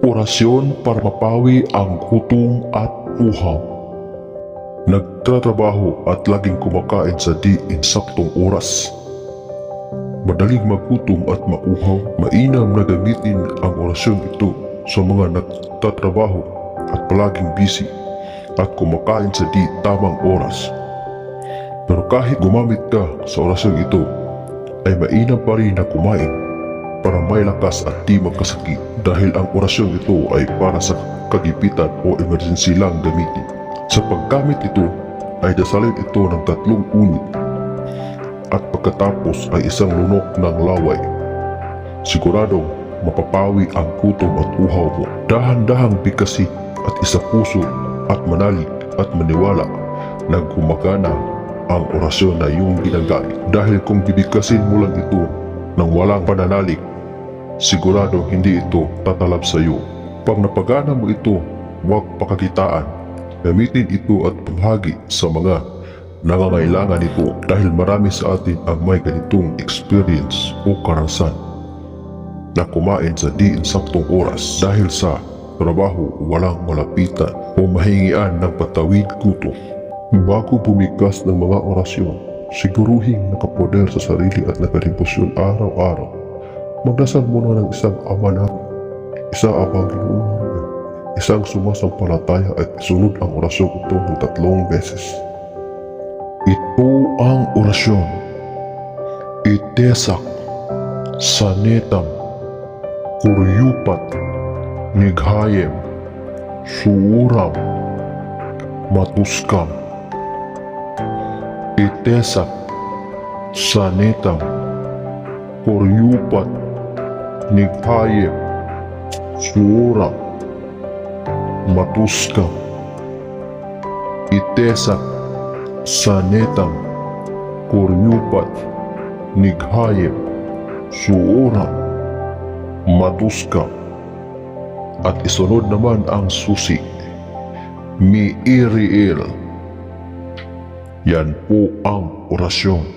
Orasyon para mapawi ang gutom at uhaw. Nagtatrabaho at laging kumakain sa di insaktong oras. Madaling magutom at mauhaw, mainam na gamitin ang orasyon ito sa mga nagtatrabaho at palaging busy at kumakain sa di tamang oras. Pero kahit gumamit ka sa orasyon ito, ay mainam pa rin na kumain para may lakas at di magkasakit dahil ang orasyon ito ay para sa kagipitan o emergency lang gamitin. Sa paggamit ito ay dasalin ito ng 3 unit at pagkatapos ay isang lunok ng laway. Siguradong mapapawi ang gutom at uhaw mo. Dahan-dahang bigkasin at isapuso at manalig at maniwala na gumagana ang orasyon na iyong ginagamit. Dahil kung bibigkasin mo lang ito ng walang pananalig, sigurado hindi ito tatalab sa iyo. Pag napagana mo ito, huwag pakakitaan. Gamitin ito at bahagi sa mga nangangailangan nito dahil marami sa atin ang may ganitong experience o karanasan na kumain sa di insaktong oras dahil sa trabaho walang malapitan o mahingian ng patawid gutom. Bago bumigkas ng mga orasyon, siguruhing nakapoder sa sarili at nakadebosyon araw-araw. Magdasal muna ng isang Ama Namin, isang Amang Ginoo, isang sumasampalataya at isunod ang orasyon ito ng 3 beses. Ito ang orasyon. Itesak, Sanetam, Kuryupat, Nighayem, Suuram, Matuskam. Itesak, Sanetam, Kuryupat, Nighayem, Suuram, Matuskam. Itesak, Sanetam, Kuryupat, Nighayem, Suuram, Matuskam. At isunod naman ang susi, Miiriel. Yan po ang orasyon.